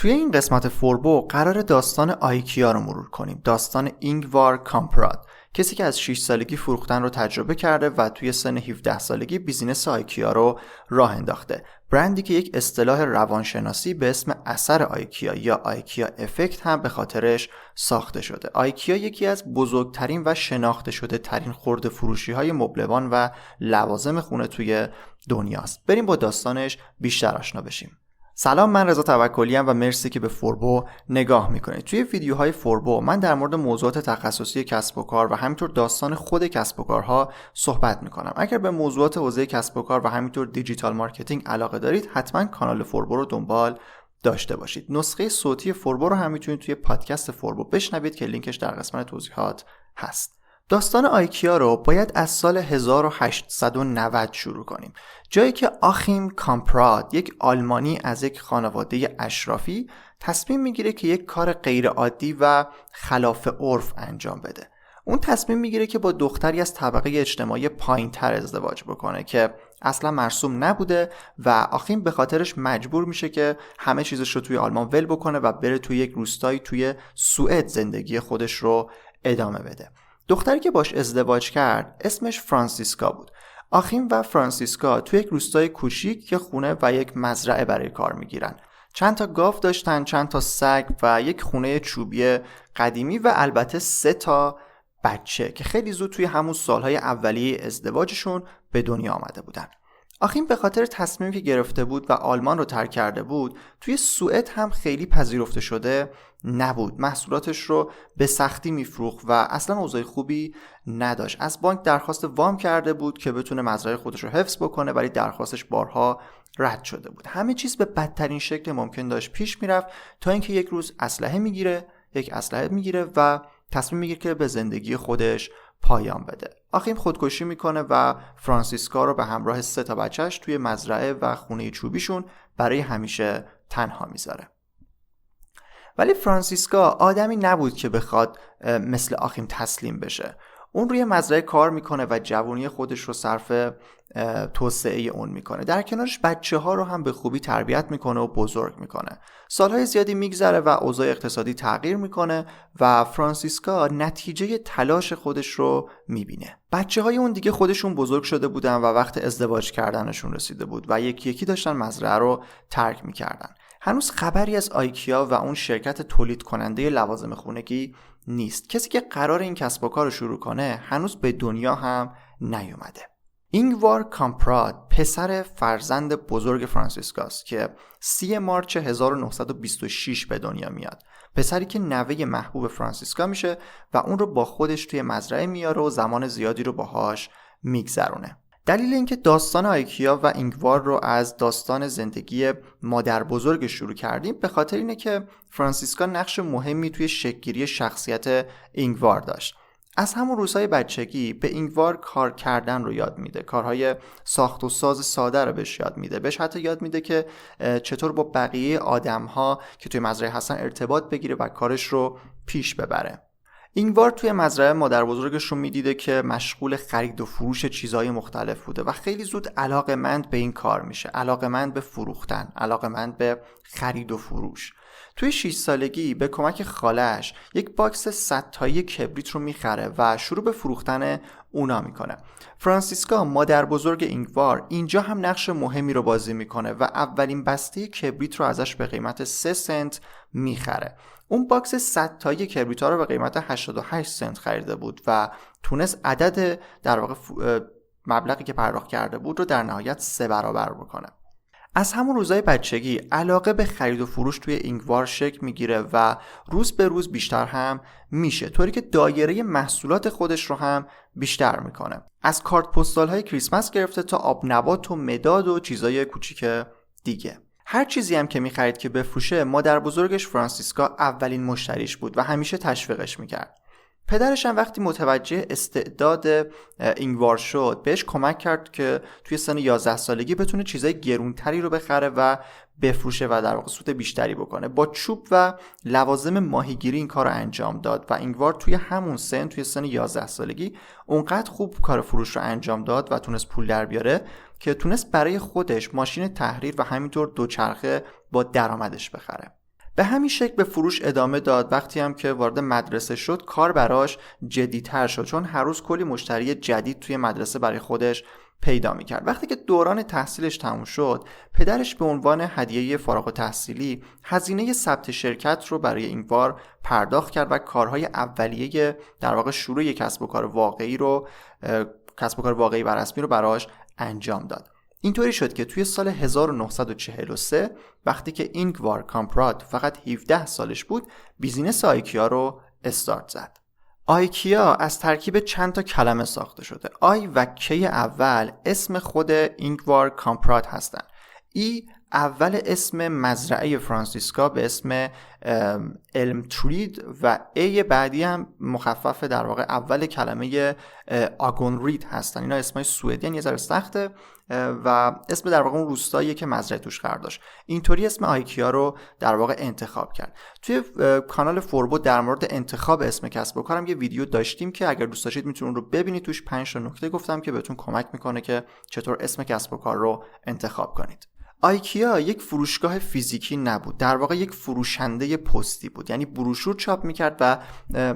توی این قسمت فوربو قرار داستان آیکیا رو مرور کنیم. داستان اینگوار کامپراد، کسی که از 6 سالگی فروختن رو تجربه کرده و توی سن 17 سالگی بیزینس آیکیا رو راه انداخته. برندی که یک اصطلاح روانشناسی به اسم اثر آیکیا یا آیکیا افکت هم به خاطرش ساخته شده. آیکیا یکی از بزرگترین و شناخته شده ترین خرده فروشی های مبلمان و لوازم خونه توی دنیاست. بریم با داستانش بیشتر آشنا بشیم. سلام، من رضا توکلی ام و مرسی که به فوربو نگاه میکنید. توی ویدیوهای فوربو من در مورد موضوعات تخصصی کسب و کار و همینطور داستان خود کسب و کارها صحبت میکنم. اگر به موضوعات حوزه کسب و کار و همینطور دیجیتال مارکتینگ علاقه دارید، حتما کانال فوربو رو دنبال داشته باشید. نسخه صوتی فوربو رو هم میتونید توی پادکست فوربو بشنوید که لینکش در قسمت توضیحات هست. داستان آیکیا رو باید از سال 1890 شروع کنیم، جایی که آخیم کامپراد، یک آلمانی از یک خانواده اشرافی، تصمیم میگیره که یک کار غیر عادی و خلاف عرف انجام بده. اون تصمیم میگیره که با دختری از طبقه اجتماعی پایین‌تر ازدواج بکنه که اصلا مرسوم نبوده و آخیم به خاطرش مجبور میشه که همه چیزش رو توی آلمان ول بکنه و بره توی یک روستایی توی سوئد زندگی خودش رو ادامه بده. دختری که باش ازدواج کرد اسمش فرانسیسکا بود. آخیم و فرانسیسکا توی یک روستای کوچیک یک خونه و یک مزرعه برای کار میگیرن. چند تا گاو داشتن، چند تا سگ و یک خونه چوبی قدیمی و البته 3 تا بچه که خیلی زود توی همون سالهای اولیه ازدواجشون به دنیا آمده بودن. آخیم به خاطر تصمیمی که گرفته بود و آلمان رو ترک کرده بود، توی سوئد هم خیلی پذیرفته شده نبود. محصولاتش رو به سختی میفروخت و اصلا اوضاع خوبی نداشت. از بانک درخواست وام کرده بود که بتونه مزرعه خودش رو حفظ بکنه، ولی درخواستش بارها رد شده بود. همه چیز به بدترین شکل ممکن داشت پیش میرفت تا اینکه یک روز یک اسلحه میگیره و تصمیم میگیره که به زندگی خودش پایان بده. آخیم خودکشی میکنه و فرانسیسکا رو به همراه 3 تا بچهش توی مزرعه و خونه چوبیشون برای همیشه تنها میذاره. ولی فرانسیسکا آدمی نبود که بخواد مثل آخیم تسلیم بشه. اون روی مزرعه کار میکنه و جوانی خودش رو صرف توسعه اون میکنه. در کنارش بچه ها رو هم به خوبی تربیت میکنه و بزرگ میکنه. سالهای زیادی میگذره و اوضاع اقتصادی تغییر میکنه و فرانسیسکا نتیجه تلاش خودش رو میبینه. بچه های اون دیگه خودشون بزرگ شده بودن و وقت ازدواج کردنشون رسیده بود و یکی یکی داشتن مزرعه رو ترک میکردن. هنوز خبری از آیکیا و اون شرکت تولید کننده لوازم خونگی نیست. کسی که قرار این کسب و کار رو شروع کنه هنوز به دنیا هم نیومده. اینگوار کامپراد پسر فرزند بزرگ فرانسیسکاست که 30 مارس 1926 به دنیا میاد. پسری که نوه محبوب فرانسیسکا میشه و اون رو با خودش توی مزرعه میاره و زمان زیادی رو باهاش میگذرونه. دلیل اینکه داستان آیکیا و اینگوار رو از داستان زندگی مادر بزرگ شروع کردیم به خاطر اینه که فرانسیسکا نقش مهمی توی شکل‌گیری شخصیت اینگوار داشت. از همون روزهای بچگی به اینگوار کار کردن رو یاد میده. کارهای ساخت و ساز ساده رو بهش یاد میده. بهش حتی یاد میده که چطور با بقیه آدم‌ها که توی مزرعه هستن ارتباط بگیره و کارش رو پیش ببره. اینگوار توی مزرعه مادر بزرگش رو میدیده که مشغول خرید و فروش چیزهای مختلف بوده و خیلی زود علاقه‌مند به این کار میشه. علاقه‌مند به فروختن، علاقه‌مند به خرید و فروش. توی 6 سالگی به کمک خالش یک باکس 100 تایی کبریت رو میخره و شروع به فروختن اونا میکنه. فرانسیسکا مادر بزرگ اینگوار اینجا هم نقش مهمی رو بازی میکنه و اولین بسته کبریت رو ازش به قیمت 3 سنت میخره. اون باکس 100 تایی کبریت ها رو به قیمت 88 سنت خریده بود و تونست عدد در واقع مبلغی که پرداخت کرده بود رو در نهایت 3 برابر بکنه. از همون روزای بچگی علاقه به خرید و فروش توی اینگوار شکل میگیره و روز به روز بیشتر هم میشه، طوری که دایره محصولات خودش رو هم بیشتر میکنه. از کارت پستال های کریسمس گرفته تا آب نبات و مداد و چیزای کوچیک دیگه. هر چیزی هم که میخرید که بفروشه مادر بزرگش فرانسیسکا اولین مشتریش بود و همیشه تشویقش میکرد. پدرش هم وقتی متوجه استعداد اینگوار شد بهش کمک کرد که توی سن 11 سالگی بتونه چیزای گرونتری رو بخره و بفروشه و در واقع سود بیشتری بکنه. با چوب و لوازم ماهیگیری این کار رو انجام داد و اینگوار توی همون سن، توی سن 11 سالگی اونقدر خوب کار فروش رو انجام داد و تونست پول در بیاره که تونست برای خودش ماشین تحریر و همینطور دوچرخه با درآمدش بخره. به همین شکل به فروش ادامه داد. وقتی هم که وارد مدرسه شد کار براش جدی‌تر شد، چون هر روز کلی مشتری جدید توی مدرسه برای خودش پیدا می‌کرد. وقتی که دوران تحصیلش تموم شد، پدرش به عنوان هدیه فارغ التحصیلی هزینه ثبت شرکت رو برای اینگوار پرداخت کرد و کارهای اولیه در واقع شروع یک کسب و کار واقعی و رسمی رو براش انجام داد. اینطوری شد که توی سال 1943 وقتی که اینگوار کامپراد فقط 17 سالش بود، بیزینس آیکیا رو استارت زد. آیکیا از ترکیب چند تا کلمه ساخته شده. آی و کی اول اسم خود اینگوار کامپراد هستن. ای اول اسم مزرعه فرانسیسکا به اسم الم ترید و ای بعدی هم مخفف در واقع اول کلمه آگونرید هستن. اینا اسمای سوئدی یه ذره سخته و اسم در واقع اون روستاییه که مزرعه توش قرار داشت. اینطوری اسم آیکیا رو در واقع انتخاب کرد. توی کانال فوربو در مورد انتخاب اسم کسب و کارم یه ویدیو داشتیم که اگر دوست داشتید میتونید اون رو ببینید. توش 5 تا نکته گفتم که بهتون کمک میکنه که چطور اسم کسب و کار رو انتخاب کنید. آیکیا یک فروشگاه فیزیکی نبود، در واقع یک فروشنده پستی بود. یعنی بروشور چاپ میکرد و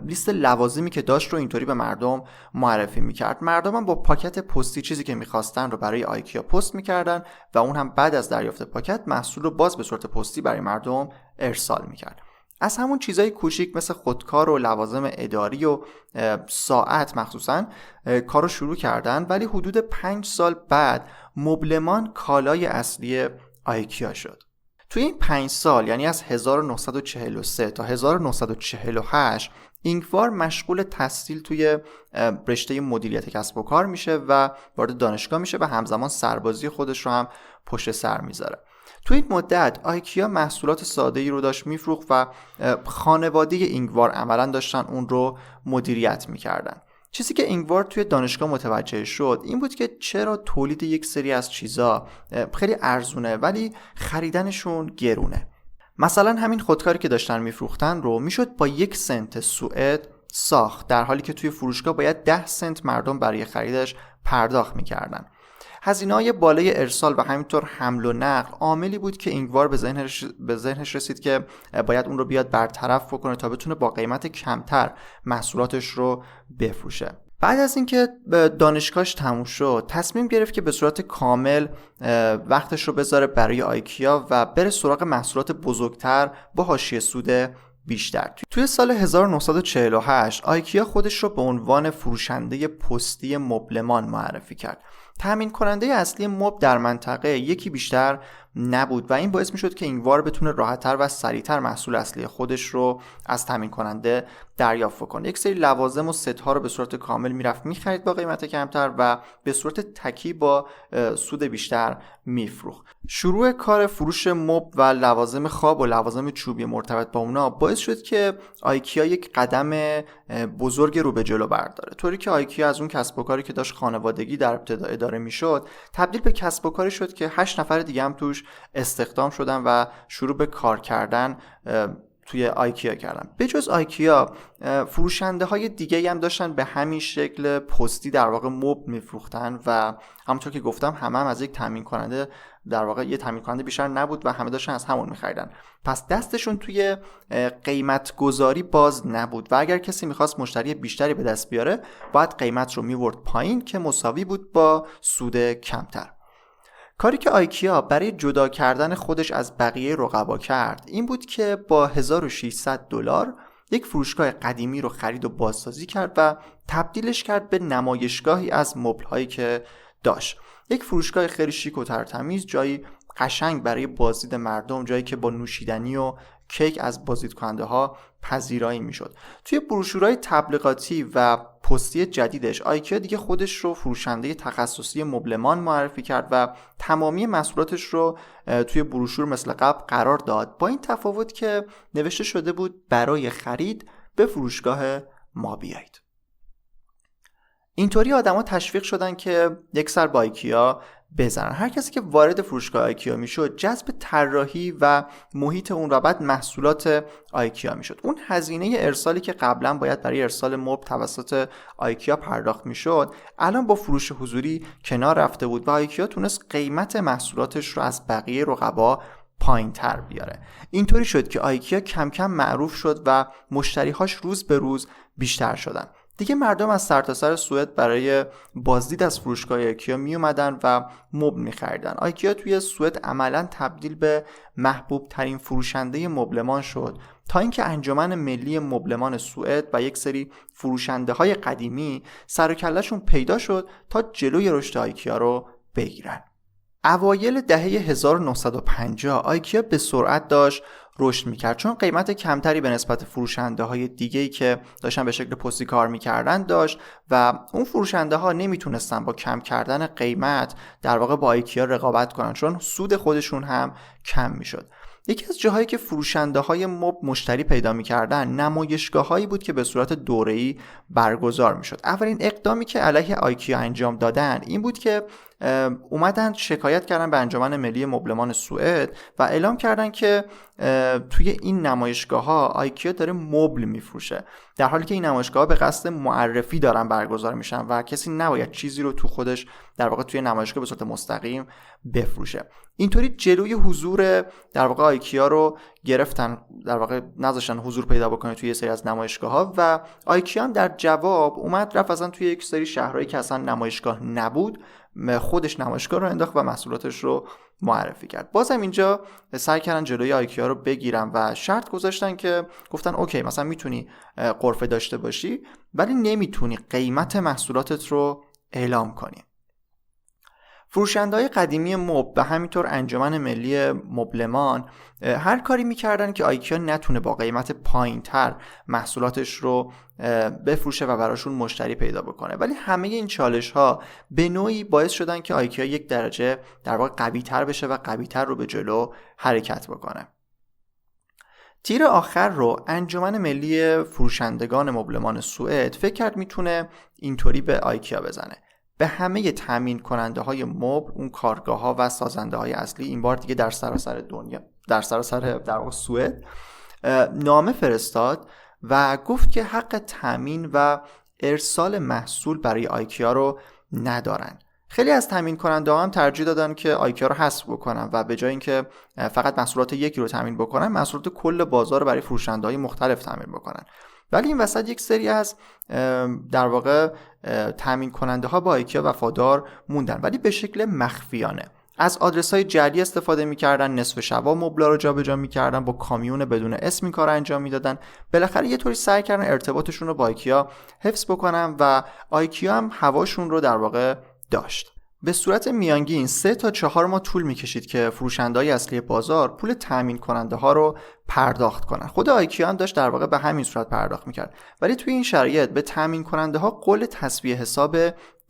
لیست لوازمی که داشت رو اینطوری به مردم معرفی میکرد. مردم هم با پاکت پستی چیزی که میخواستن رو برای آیکیا پست میکردن و اون هم بعد از دریافت پاکت محصول رو باز به صورت پستی برای مردم ارسال میکرد. از همون چیزای کوچیک مثل خودکار و لوازم اداری و ساعت مخصوصا کارو شروع کردن، ولی حدود 5 سال بعد مبلمان کالای اصلی آیکیا شد. توی این 5 سال یعنی از 1943 تا 1948 اینگوار مشغول تحصیل توی رشته مدیریت کسب و کار میشه و وارد دانشگاه میشه و همزمان سربازی خودش رو هم پشت سر میذاره. توی این مدت آیکیا محصولات ساده‌ای رو داشت میفروخت و خانواده اینگوار عملاً داشتن اون رو مدیریت میکردن. چیزی که اینگوار توی دانشگاه متوجه شد این بود که چرا تولید یک سری از چیزا خیلی ارزونه ولی خریدنشون گرونه. مثلا همین خودکاری که داشتن میفروختن رو میشد با 1 سنت سوئد ساخت، در حالی که توی فروشگاه باید 10 سنت مردم برای خریدش پرداخت میکردن. هزینه‌های بالای ارسال و همینطور حمل و نقل عاملی بود که اینگوار به ذهنش رسید که باید اون رو بیاد برطرف بکنه تا بتونه با قیمت کمتر محصولاتش رو بفروشه. بعد از اینکه دانشگاهش تموم شد تصمیم گرفت که به صورت کامل وقتش رو بذاره برای آیکیا و بره سراغ محصولات بزرگتر با حاشیه سود بیشتر. توی سال 1948 آیکیا خودش رو به عنوان فروشنده پستی مبلمان معرفی کرد. تامین کننده اصلی مبل در منطقه یکی بیشتر نبود و این باعث میشد که اینگوار بتونه راحت‌تر و سریعتر محصول اصلی خودش رو از تامین کننده دریافت کنه. یک سری لوازم و ست‌ها رو به صورت کامل میرفت میخرید با قیمت کمتر و به صورت تکی با سود بیشتر میفروخت. شروع کار فروش مبل و لوازم خواب و لوازم چوبی مرتبط با اونا باعث شد که آیکیا یک قدم بزرگ رو به جلو برداره، طوری که آیکیا از اون کسب و کاری که داشت خانوادگی در ابتدا اداره میشد تبدیل به کسب و کاری شد که 8 نفر دیگه هم توش استخدام شدن و شروع به کار کردن توی آیکیا کردن. به جز آیکیا فروشنده های دیگه هم داشتن به همین شکل پستی در واقع مبل میفروختن و همونطور که گفتم همه هم از یک تامین کننده در واقع یه تامین کننده بیشتر نبود و همه داشتن از همون میخریدن. پس دستشون توی قیمت گذاری باز نبود و اگر کسی میخواست مشتری بیشتری به دست بیاره باید قیمت رو میورد پایین که مساوی بود با سود کمتر. کاری که آیکیا برای جدا کردن خودش از بقیه رقبا کرد این بود که با $1600 یک فروشگاه قدیمی رو خرید و بازسازی کرد و تبدیلش کرد به نمایشگاهی از مبل‌هایی که داشت. یک فروشگاه خیلی شیک و ترتمیز، جایی قشنگ برای بازدید مردم، جایی که با نوشیدنی و کیک از بازدید کننده ها پذیرایی میشد. توی بروشورهای تبلیغاتی و پستی جدیدش آیکیا دیگه خودش رو فروشنده تخصصی مبلمان معرفی کرد و تمامی محصولاتش رو توی بروشور مثل قبل قرار داد، با این تفاوت که نوشته شده بود برای خرید به فروشگاه ما بیایید. اینطوری آدما تشویق شدن که یک سر با آیکیا بزنن. هر کسی که وارد فروشگاه آیکیا میشد جذب طراحی و محیط اون و بعد محصولات آیکیا میشد. اون هزینه ارسالی که قبلا باید برای ارسال مبل توسط آیکیا پرداخت میشد الان با فروش حضوری کنار رفته بود و آیکیا تونست قیمت محصولاتش رو از بقیه رقبا پایین‌تر بیاره. اینطوری شد که آیکیا کم کم معروف شد و مشتری‌هاش روز به روز بیشتر شدن. دیگه مردم از سرتاسر سوئد برای بازدید از فروشگاه آیکیا می اومدن و مبل می‌خریدن. آیکیا توی سوئد عملاً تبدیل به محبوب ترین فروشنده مبلمان شد تا اینکه انجمن ملی مبلمان سوئد و یک سری فروشنده‌های قدیمی سر و کله‌شون پیدا شد تا جلوی رشد آیکیا رو بگیرن. اوایل دهه 1950 آیکیا به سرعت داشت رشد میکرد، چون قیمت کمتری به نسبت فروشنده های دیگه‌ای که داشتن به شکل پستی کار میکردن داشت و اون فروشنده ها نمیتونستن با کم کردن قیمت در واقع با آیکیا رقابت کنن، چون سود خودشون هم کم میشد. یکی از جاهایی که فروشنده های مبل مشتری پیدا میکردن نمایشگاه هایی بود که به صورت دوره‌ای برگزار میشد. اولین اقدامی که علیه آیکیا انجام دادن این بود که اومدن شکایت کردن به انجمن ملی مبلمان سوئد و اعلام کردن که توی این نمایشگاه ها آیکیا داره مبل میفروشه، در حالی که این نمایشگاه ها به قصد معرفی دارن برگزار میشن و کسی نباید چیزی رو تو خودش در واقع توی نمایشگاه به صورت مستقیم بفروشه. اینطوری جلوی حضور در واقع آیکیا رو گرفتن، در واقع نذاشتن حضور پیدا بکنه توی یه سری از نمایشگاه ها و آیکیا هم در جواب اومد رفت اصلا توی یک سری شهرهایی که اصلا نمایشگاه نبود خودش نمایشگاه رو انداخت و محصولاتش رو معرفی کرد. بازم اینجا سعی کردن جلوی آیکیا رو بگیرن و شرط گذاشتن که گفتن اوکی مثلا میتونی غرفه داشته باشی ولی نمیتونی قیمت محصولاتت رو اعلام کنی. فروشنده‌های قدیمی مبل و همینطور انجمن ملی مبلمان هر کاری میکردن که آیکیا نتونه با قیمت پایین‌تر محصولاتش رو بفروشه و براشون مشتری پیدا بکنه، ولی همه این چالش‌ها به نوعی باعث شدن که آیکیا یک درجه در واقع قوی‌تر بشه و قوی‌تر رو به جلو حرکت بکنه. تیر آخر رو انجمن ملی فروشندگان مبلمان سوئد فکر کرد میتونه اینطوری به آیکیا بزنه. به همه تامین کننده های مبل، اون کارگاه ها و سازنده های اصلی، این بار دیگه در سراسر دنیا، در سراسر در واقع سوئد، نامه فرستاد و گفت که حق تامین و ارسال محصول برای آیکیا رو ندارن. خیلی از تامین کننده ها هم ترجیح دادن که آیکیا رو حذف بکنن و به جای اینکه فقط محصولات یکی رو تامین بکنن، محصولات کل بازار رو برای فروشنده های مختلف تامین بکنن. ولی این وسط یک سری از در واقع تامین کننده ها با آیکیا وفادار موندن، ولی به شکل مخفیانه. از آدرس های جعلی استفاده میکردن، نصف شبا مبلا رو جابجا میکردن، با کامیون بدون اسم این کار انجام میدادن. بالاخره یه طوری سعی کردن ارتباطشون رو با آیکیا حفظ بکنن و آیکیا هم هواشون رو در واقع داشت. به صورت میانگین 3 تا 4 ماه طول میکشید که فروشنده‌های اصلی بازار پول تامین کننده ها رو پرداخت کنن. خود آیکیا هم داشت در واقع به همین صورت پرداخت میکرد، ولی توی این شرایط به تامین کننده ها قول تسویه حساب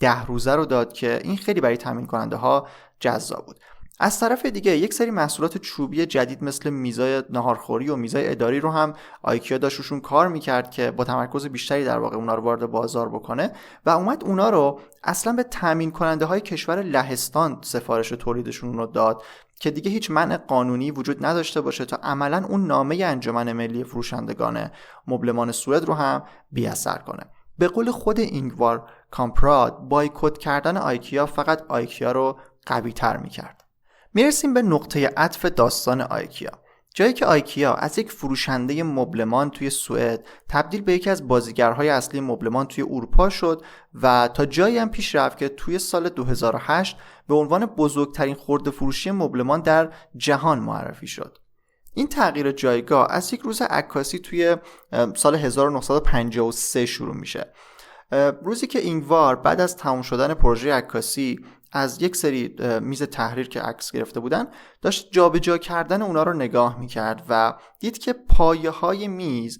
10 روزه رو داد که این خیلی برای تامین کننده ها جذاب بود. از طرف دیگه یک سری محصولات چوبی جدید مثل میزای ناهارخوری و میزای اداری رو هم آیکیا داشت روشون کار میکرد که با تمرکز بیشتری در واقع اونا رو وارد بازار بکنه و اومد اونا رو اصلا به تامین کننده های کشور لهستان سفارش تولیدشون رو داد که دیگه هیچ منع قانونی وجود نداشته باشه تا عملا اون نامه انجمن ملی فروشندگان مبلمان سوئد رو هم بی‌اثر کنه. به قول خود اینگوار کامپراد، بایکوت کردن آیکیا فقط آیکیا رو قوی‌تر میکرد. میرسیم به نقطه عطف داستان آیکیا، جایی که آیکیا از یک فروشنده مبلمان توی سوئد تبدیل به یکی از بازیگرهای اصلی مبلمان توی اروپا شد و تا جایی هم پیش رفت که توی سال 2008 به عنوان بزرگترین خرده فروشی مبلمان در جهان معرفی شد. این تغییر جایگاه از یک روز عکاسی توی سال 1953 شروع میشه. روزی که اینگوار بعد از تمام شدن پروژه عکاسی از یک سری میز تحریر که عکس گرفته بودن داشت جابجا کردن اونا رو نگاه میکرد و دید که پایه های میز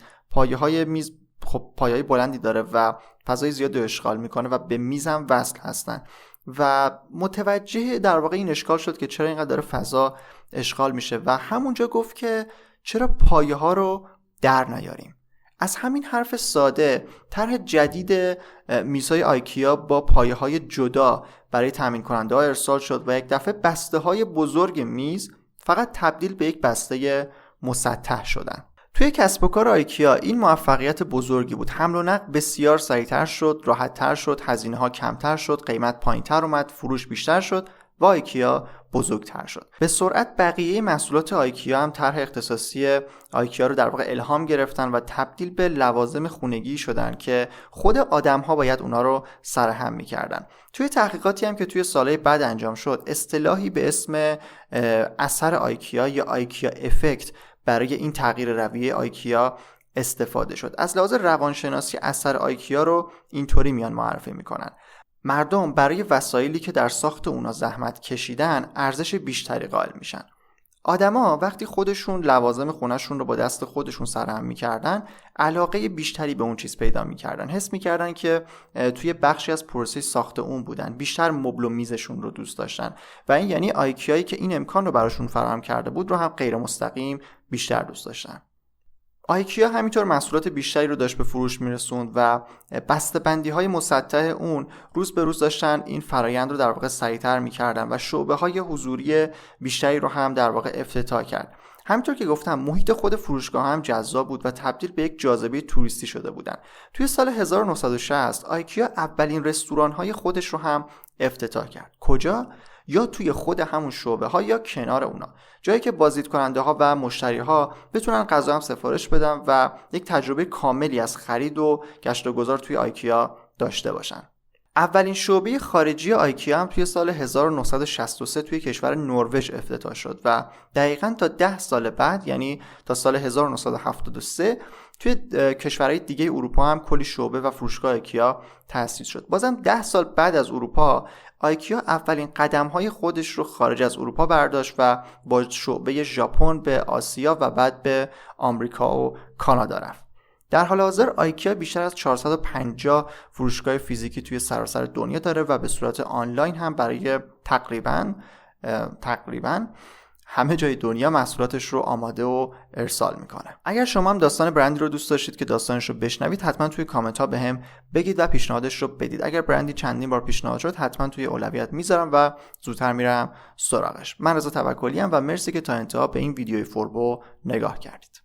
خب پایه‌های بلندی داره و فضای زیادی رو اشغال میکنه و به میز هم وصل هستن و متوجه در واقع این اشکال شد که چرا اینقدر داره فضا اشغال میشه و همونجا گفت که چرا پایه ها رو در نیاریم. از همین حرف ساده طرح جدید میزهای آیکیا با پایه های جدا برای تامین کننده ها ارسال شد و یک دفعه بسته های بزرگ میز فقط تبدیل به یک بسته مسطح شدن. توی کسب و کار آیکیا این موفقیت بزرگی بود. حمل و نقل بسیار سریعتر شد، راحتتر شد، هزینه ها کمتر شد، قیمت پایینتر اومد، فروش بیشتر شد و آیکیا بزرگتر شد. به سرعت بقیه محصولات آیکیا هم طرح اختصاصی آیکیا رو در واقع الهام گرفتن و تبدیل به لوازم خونگی شدن که خود آدم‌ها باید اونا رو سرهم می‌کردن. توی تحقیقاتی هم که توی سالهای بعد انجام شد، اصطلاحی به اسم اثر آیکیا یا آیکیا افکت برای این تغییر رویه آیکیا استفاده شد. از لحاظ روانشناسی اثر آیکیا رو اینطوری میان معرفی میکنن: مردم برای وسایلی که در ساخت اونا زحمت کشیدن ارزش بیشتری قائل میشن. آدما وقتی خودشون لوازم خونه‌شون رو با دست خودشون سرهم میکردن، علاقه بیشتری به اون چیز پیدا میکردن. حس میکردن که توی بخشی از پروسه ساخت اون بودن، بیشتر مبل و میزشون رو دوست داشتن و این یعنی آیکیایی که این امکان رو براشون فراهم کرده بود رو هم غیر مستقیم بیشتر دوست داشتن. آیکیا همینطور محصولات بیشتری رو داشت به فروش میرسوند و بسته‌بندی‌های مسطح اون روز به روز داشتن این فرایند رو در واقع سریع‌تر می‌کردن و شعبه‌های حضوری بیشتری رو هم در واقع افتتاح کرد. همینطور که گفتم محیط خود فروشگاه هم جذاب بود و تبدیل به یک جاذبه توریستی شده بودن. توی سال 1960 آیکیا اولین رستوران‌های خودش رو هم افتتاح کرد. کجا؟ یا توی خود همون شعبه ها یا کنار اونا، جایی که بازدید کننده ها و مشتری ها بتونن غذا هم سفارش بدن و یک تجربه کاملی از خرید و گشت و گذار توی آیکیا داشته باشن. اولین شعبه خارجی آیکیا هم توی سال 1963 توی کشور نروژ افتتاح شد و دقیقاً تا 10 سال بعد، یعنی تا سال 1973 توی کشورهای دیگه اروپا هم کلی شعبه و فروشگاه آیکیا تأسیس شد. بازم 10 سال بعد از اروپا آیکیا اولین قدم‌های خودش رو خارج از اروپا برداشت و با شعبه ژاپن به آسیا و بعد به آمریکا و کانادا رفت. در حال حاضر آیکیا بیشتر از 450 فروشگاه فیزیکی توی سراسر دنیا داره و به صورت آنلاین هم برای تقریباً همه جای دنیا محصولاتش رو آماده و ارسال میکنه. اگر شما هم داستان برندی رو دوست داشتید که داستانش رو بشنوید، حتما توی کامنت ها بهم بگید و پیشنهادش رو بدید. اگر برندی چندین بار پیشنهاد شد، حتما توی اولویت میذارم و زودتر میرم سراغش. من رضا توکلی ام و مرسی که تا انتها به این ویدیوی فوربو نگاه کردید.